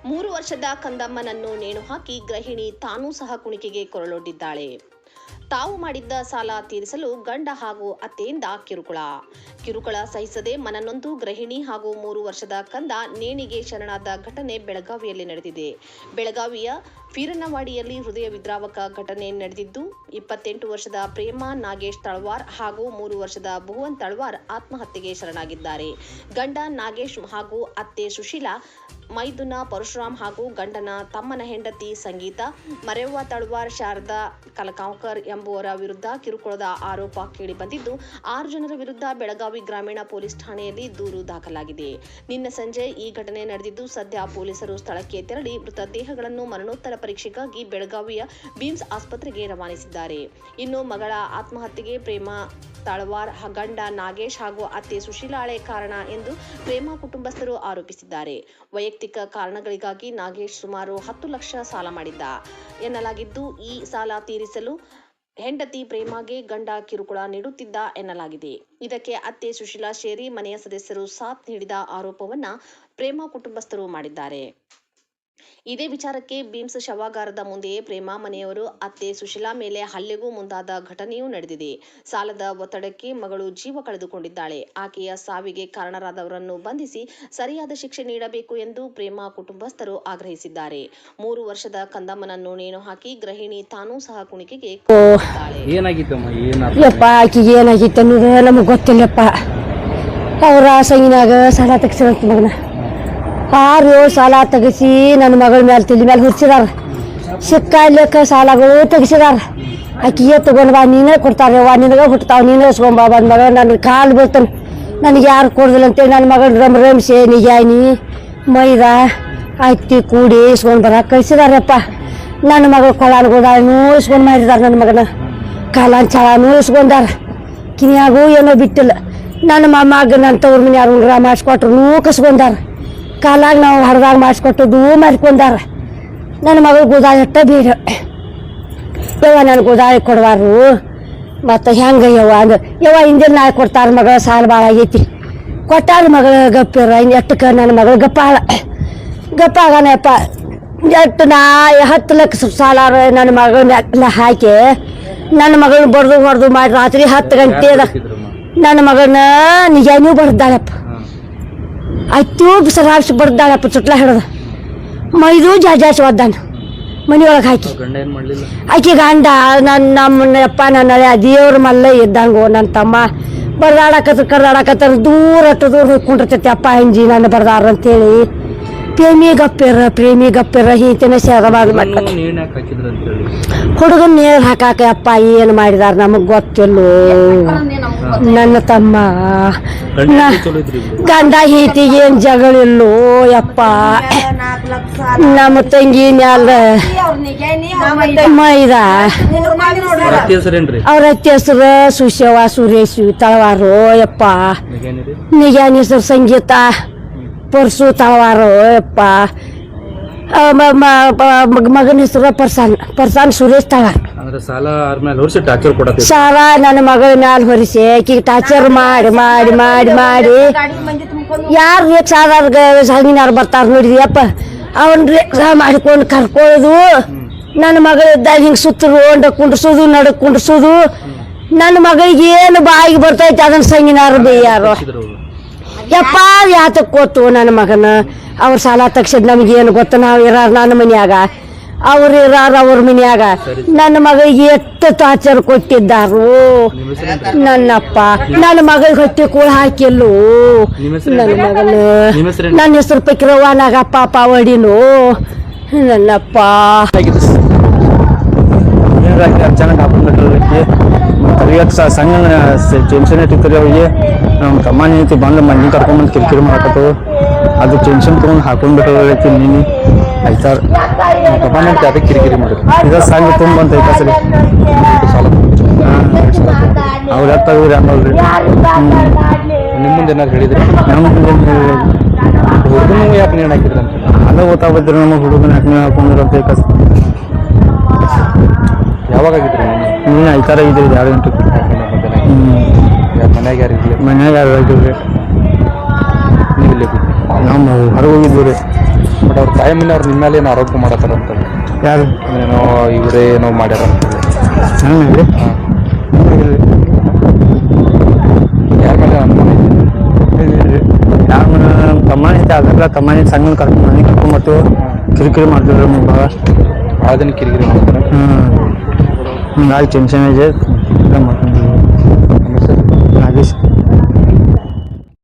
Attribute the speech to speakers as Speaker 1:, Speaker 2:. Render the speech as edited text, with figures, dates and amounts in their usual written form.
Speaker 1: 3 ವರ್ಷದ ಕಂದಮ್ಮನನ್ನು ನೇಣು ಹಾಕಿ ಗೃಹಿಣಿ ತಾನೂ ಸಹ ಕುಣಿಕೆಗೆ ಕೊರಳೊಡ್ಡಿದ್ದಾಳೆ. ತಾವು ಮಾಡಿದ್ದ ಸಾಲ ತೀರಿಸಲು ಗಂಡ ಹಾಗೂ ಅತ್ತೆಯಿಂದ ಕಿರುಕುಳ ಸಹಿಸದೆ ಮನನೊಂದು ಗೃಹಿಣಿ ಹಾಗೂ 3 ವರ್ಷದ ಕಂದ ನೇಣಿಗೆ ಶರಣಾದ ಘಟನೆ ಬೆಳಗಾವಿಯಲ್ಲಿ ನಡೆದಿದೆ. ಬೆಳಗಾವಿಯ ಫೀರನವಾಡಿಯಲ್ಲಿ ಹೃದಯ ವಿದ್ರಾವಕ ಘಟನೆ ನಡೆದಿದ್ದು, 28 ವರ್ಷದ ಪ್ರೇಮಾ ನಾಗೇಶ್ ತಳವಾರ್ ಹಾಗೂ 3 ವರ್ಷದ ಭುವನ್ ತಳವಾರ್ ಆತ್ಮಹತ್ಯೆಗೆ ಶರಣಾಗಿದ್ದಾರೆ. ಗಂಡ ನಾಗೇಶ್ ಹಾಗೂ ಅತ್ತೆ ಸುಶೀಲಾ, ಮೈದುನ ಪರಶುರಾಮ್ ಹಾಗೂ ಗಂಡನ ತಮ್ಮನ ಹೆಂಡತಿ ಸಂಗೀತ, ಮರೆವ್ವ ತಳವಾರ್, ಶಾರದಾ ಕಲಗಾಂವ್ಕರ್ ಎಂಬುವರ ವಿರುದ್ಧ ಕಿರುಕುಳದ ಆರೋಪ ಕೇಳಿಬಂದಿದ್ದು, 6 ಜನರ ವಿರುದ್ಧ ಬೆಳಗಾವಿ ಗ್ರಾಮೀಣ ಪೊಲೀಸ್ ಠಾಣೆಯಲ್ಲಿ ದೂರು ದಾಖಲಾಗಿದೆ. ನಿನ್ನೆ ಸಂಜೆ ಈ ಘಟನೆ ನಡೆದಿದ್ದು, ಸದ್ಯ ಪೊಲೀಸರು ಸ್ಥಳಕ್ಕೆ ತೆರಳಿ ಮೃತದೇಹಗಳನ್ನು ಮರಣೋತ್ತರ ಪರೀಕ್ಷೆಗಾಗಿ ಬೆಳಗಾವಿಯ ಬಿಮ್ಸ್ ಆಸ್ಪತ್ರೆಗೆ ರವಾನಿಸಿದ್ದಾರೆ. ಇನ್ನು ಮಗಳ ಆತ್ಮಹತ್ಯೆಗೆ ಪ್ರೇಮಾ ತಳವಾರ್, ಗಂಡ ನಾಗೇಶ್ ಹಾಗೂ ಅತ್ತೆ ಸುಶೀಲಾಳೆ ಕಾರಣ ಎಂದು ಪ್ರೇಮಾ ಕುಟುಂಬಸ್ಥರು ಆರೋಪಿಸಿದ್ದಾರೆ. ವೈಯಕ್ತಿಕ ಕಾರಣಗಳಿಗಾಗಿ ನಾಗೇಶ್ ಸುಮಾರು 10 ಲಕ್ಷ ಸಾಲ ಮಾಡಿದ್ದ ಎನ್ನಲಾಗಿದ್ದು, ಈ ಸಾಲ ತೀರಿಸಲು ಹೆಂಡತಿ ಪ್ರೇಮಾಗೆ ಗಂಡ ಕಿರುಕುಳ ನೀಡುತ್ತಿದ್ದ ಎನ್ನಲಾಗಿದೆ. ಇದಕ್ಕೆ ಅತ್ತೆ ಸುಶೀಲಾ ಸೇರಿ ಮನೆಯ ಸದಸ್ಯರು ಸಾಥ್ ನೀಡಿದ ಆರೋಪವನ್ನ ಪ್ರೇಮಾ ಕುಟುಂಬಸ್ಥರು ಮಾಡಿದ್ದಾರೆ. ಇದೇ ವಿಚಾರಕ್ಕೆ ಬಿಮ್ಸ್ ಶವಾಗಾರದ ಮುಂದೆಯೇ ಪ್ರೇಮಾ ಮನೆಯವರು ಅತ್ತೆ ಸುಶೀಲಾ ಮೇಲೆ ಹಲ್ಲೆಗೂ ಮುಂದಾದ ಘಟನೆಯೂ ನಡೆದಿದೆ. ಸಾಲದ ಒತ್ತಡಕ್ಕೆ ಮಗಳು ಜೀವ ಕಳೆದುಕೊಂಡಿದ್ದಾಳೆ. ಆಕೆಯ ಸಾವಿಗೆ ಕಾರಣರಾದವರನ್ನು ಬಂಧಿಸಿ ಸರಿಯಾದ ಶಿಕ್ಷೆ ನೀಡಬೇಕು ಎಂದು ಪ್ರೇಮಾ ಕುಟುಂಬಸ್ಥರು ಆಗ್ರಹಿಸಿದ್ದಾರೆ. 3 ವರ್ಷದ ಕಂದಮ್ಮನನ್ನು ನೇಣು ಹಾಕಿ ಗೃಹಿಣಿ ತಾನೂ ಸಹ ಕುಣಿಕೆಗೆ
Speaker 2: ಏನಾಗಿತ್ತು ಅನ್ನೋದು ನಮಗೆ ಗೊತ್ತಿಲ್ಲಪ್ಪ. ಅವರ ಸಂಗಿನಾಗ ಸಾಲ ತೆಗ್ಸಿರಂತ ಮಗನ 6-7 ಸಾಲ ತೆಗಿಸಿ ನನ್ನ ಮಗಳ ಮೇಲೆ ತಲೆ ಮೇಲೆ ಹುಡ್ಸಿದಾರ. ಸಿಕ್ಕಾಯ್ಲಿಕ್ಕೆ ಸಾಲಗಳು ತೆಗಿಸಿದಾರ. ಆಕಿಗೆ ತಗೊಂಡ್ ಬಾ, ನೀನೇ ಕೊಡ್ತಾರೆ, ನಿನಗೆ ಹುಟ್ತಾವ, ನೀನೇ ಇಸ್ಕೊಂಬ ಬಂದ ಮಗ, ನನ್ನ ಕಾಲು ಬೀಳ್ತಾನೆ, ನನಗೆ ಯಾರು ಕೊಡ್ದಿಲ್ಲ ಅಂತೇಳಿ ನನ್ನ ಮಗಳು ರಮ್ಸೆ ನಿಜಾಯ್ನಿ ಮೈದಾ ಅಕ್ಕಿ ಕೂಡಿ ಇಸ್ಕೊಂಡು ಬರಕ್ಕೆ ಕಳಿಸಿದಾರಪ್ಪ. ನನ್ನ ಮಗಳು ಕೊಳಾನ್ ಗೋದಾನು ಇಸ್ಕೊಂಡು ಮಾಡಿದಾರ. ನನ್ನ ಮಗನ ಕಾಲಾನ್ ಚಾಳನೂ ಇಸ್ಕೊಂಡಾರ. ಕಿನಿಯಾಗೂ ಏನೋ ಬಿಟ್ಟಿಲ್ಲ. ನನ್ನ ಮೊಮ್ಮಗ ನನ್ನ ತವ್ರ ಮನೆ ಯಾರು ಉಂಗ್ರ ಮಾಡಿಸ್ಕೊಟ್ರು ಕಸ್ಕೊಂಡಾರ. ಕಾಲಾಗ ನಾವು ಹಡ್ದಾಗ ಮಾಡಿಸ್ಕೊಟ್ಟದ್ದು ಮಾಡ್ಕೊಂಡಾರ. ನನ್ನ ಮಗಳು ಗೋದಾಳಿ ಅಟ್ಟ ಬೀಡ ನನ್ನ ಗೋದಾಳಿ ಕೊಡವಾರು ಮತ್ತು ಹೆಂಗೆ ಯವ್ವ ಹಿಂದಿನ ನಾಳೆ ಕೊಡ್ತಾರ ಮಗಳ ಸಾಲ ಭಾಳ ಆಗೈತಿ ಕೊಟ್ಟಾರ ಮಗಳ ಗಪ್ಪಿರ ಎಟ್ಟಕ್ಕೆ ನನ್ನ ಮಗಳು ಗಪ್ಪ ಆಗನಪ್ಪ. ಎಟ್ಟು 10 ಲಕ್ಷ ಸಾಲ ನನ್ನ ಮಗಳನ್ನ ಹಾಕಿ ನನ್ನ ಮಗಳನ್ನ ಹೊಡೆದು ಮಾಡಿ ರಾತ್ರಿ 10 ಗಂಟೆ ನನ್ನ ಮಗಳನ್ನ ನಿಜಾನೂ ಬರ್ದಾಳಪ್ಪ. ಅತ್ತೂ ಸರಾಬ್ಸಿ ಬರ್ದಾಳಪ್ಪ. ಚುಟ್ಲ ಹಿಡ್ದ ಮೈದು ಜಾಜಾಸ್ ಒದ್ದಾನ ಮನೆಯೊಳಗೆ ಹಾಕಿ. ಆಕಿ ಗಂಡ ನಮ್ಮಪ್ಪ ನನ್ನ ದೇವ್ರ ಮಲ್ಲ ಇದ್ದಂಗೋ ನನ್ನ ತಮ್ಮ ಕರ್ದಾಡಕತ್ತಾರ ದೂರ ಹೋಗ್ಕೊಂಡಿರ್ತೈತಿ. ಅಪ್ಪ ಹಿಂಜಿ ನನ್ನ ಬರ್ದಾರ ಅಂತೇಳಿ ಪ್ರೇಮಿ ಗಪ್ಪಿರ ಈತನ ಸೇದ ಹುಡುಗನ್ ನೀರು ಹಾಕಾಕ ಅಪ್ಪ ಏನು ಮಾಡಿದಾರ ನಮಗ್ ಗೊತ್ತಿಲ್ಲೋ. ನನ್ನ ತಮ್ಮ ಗಂಡ ಈತಿಗೆ ಏನ್ ಜಗಳಿಲ್ಲೋ ಯಪ್ಪ. ನಮ್ಮ ತಂಗಿ ಮ್ಯಾಲ ಮೈದಾ ಅವ್ರ ಅತ್ತಿ ಹೆಸರು ಸುಶೇವ ಸುರೇಶ್ ತಳವಾರು ಯಪ್ಪ. ನಿಜಾನಿ ಹೆಸರು ಸಂಗೀತ ಪರ್ಸು ತಳವಾರು ಯಪ್ಪ. ಮಗನ ಹೆಸರು ಪರ್ಸಾನ್ ಸುರೇಶ್ ತಳವಾರ್. ಸಾಲ ನನ್ನ ಮಗಳ ಮ್ಯಾಲ ಹೊರಿಸಿ ಆಕಿಗೆ ಟಾರ್ಚರ್ ಮಾಡಿ ಮಾಡಿ ಮಾಡಿ ಮಾಡಿ ಯಾರು ರೇಕ್ಸ್ ಆದಾಗ ಹಂಗಿನಾರು ಬರ್ತಾರ ನೋಡಿದ್ಯಪ್ಪ. ಅವನ್ ರೇಕ್ಸ ಮಾಡಿಕೊಂಡು ಕರ್ಕೊಳ್ಳೋದು. ನನ್ನ ಮಗಳಿದ್ದಾಗ ಹಿಂಗೆ ಸುತ್ತರು ಕುಂಡ್ರಸೋದು ನಡಕ್ ಕುಂಡ್ರಸೋದು. ನನ್ನ ಮಗಳಿಗೆ ಏನು ಬಾಯಿಗೆ ಬರ್ತೈತಿ ಅದನ್ನ ಸಂಗಿನಾರು ಬೇಯಾರು ಯಪ್ಪ. ಯಾತಕ್ ಕೊಟ್ಟು ನನ್ನ ಮಗನ ಅವ್ರ ಸಾಲ ತಗ್ಸಿದ್ ನಮಗೇನು ಗೊತ್ತ. ನಾವು ಇರಾರ ನನ್ನ ಮನ್ಯಾಗ, ಅವ್ರು ಇರಾರ ಅವ್ರ ಮನ್ಯಾಗ. ನನ್ನ ಮಗಳಿಗೆ ಎಷ್ಟು ಟಾರ್ಚರ್ ಕೊಟ್ಟಿದ್ದಾರು ನನ್ನಪ್ಪ. ನನ್ನ ಮಗಳಿಗೆ ಹೊಟ್ಟೆ ಕೂಳ ಹಾಕಿಲ್ಲೋ ನನ್ನ ಮಗನ. ನನ್ನ ಹೆಸರು ಪಕ್ಕಿರವ್ವ ನಾಗಪ್ಪ ಪಾವಡಿನು ನನ್ನಪ್ಪ.
Speaker 3: ಸಣ್ಣ ಟೆನ್ಷನ್ ಇಟ್ಟಿರ್ತಾರೆ ಅವ್ರಿಗೆ. ನಮ್ಮ ತಮ್ಮ ನೀತಿ ಬಂದು ಮನೆ ಕರ್ಕೊಂಡ್ಬಂದು ಕಿರಿಕಿರಿ ಮಾಡಕತ್ತವು. ಅದು ಟೆನ್ಷನ್ ತೊಗೊಂಡು ಹಾಕೊಂಡ್ಬಿಟ್ಟು ನೀನು ಆಯ್ತಾರ ಅದಕ್ಕೆ ಕಿರಿಕಿರಿ ಮಾಡಿದ್ರು. ಇದು ಸಂಘ ತುಂಬ ಅಂತ ಐತ ಸರಿ ಅವ್ರು ಎತ್ತಾಗ್ರಿ ಅನ್ನೋಲ್ರಿ. ನಿಮ್ಮ ಮುಂದೆ ಏನಾದ್ರು ಹೇಳಿದ್ರಿ? ನಮ್ಮ ಹುಡುಗನ ಯಾಕೆ ನೀರು ಹಾಕಿದ್ರಿ ಅಂತ ಅದ ಗೊತ್ತಾಗ್ಬಿಟ್ರಿ. ನಮ್ಮ ಹುಡುಗನ ಯಾಕೆ ನೀರು ಹಾಕೊಂಡ್ರಿ ಅಂತ ಐತ. ಯಾವಾಗ ಆಗಿದ್ರಿ ನೀನು ಐತಾರ ಇದ್ರಿ 2 ಗಂಟೆ ಮನ್ಯಾಗ ಯಾರು ಮನ್ಯಾಗ ಯಾರು ಆಗಿದ್ರಿ? ನೀವು ಇಲ್ಲಿ ನಾವು ಹೊರಗೆ ಹೋಗಿದ್ವಿ ರೀ.
Speaker 4: ಅವ್ರ ತಾಯಿ ಮನೆ ಅವ್ರು ನಿಮ್ಮ ಮೇಲೆ ಏನೋ ಆರೋಪ ಮಾಡತ್ತಾರ ಅಂತ
Speaker 3: ಯಾರು
Speaker 4: ಏನೋ ಇವರೇ ಏನೋ ಮಾಡ್ಯಾರ ಅಂತ
Speaker 3: ನನ್ನ ಮೇಲೆ
Speaker 4: ಯಾರ ಮೇಲೆ ಅನುಮಾನ ಐತಿ?
Speaker 3: ಯಾರು ಕಮಾನಿ ಐತೆ ಅದೆಲ್ಲ ಕಮಾನಿ ಸಣ್ಣ ಕರ್ಕೊಂಡು ಮನೆ ಕರ್ಕೊಂಡ್ಬರ್ತು ಕಿರಿಕಿರಿ ಮಾಡ್ತಿದ್ರು ಭಾಳ
Speaker 4: ಭಾಳ ದಿನ ಕಿರಿಕಿರಿ ಮಾಡ್ತಾರೆ.
Speaker 3: ಹಿಂಗಾಗಿ ಟೆನ್ಷನ್ ಇದೆ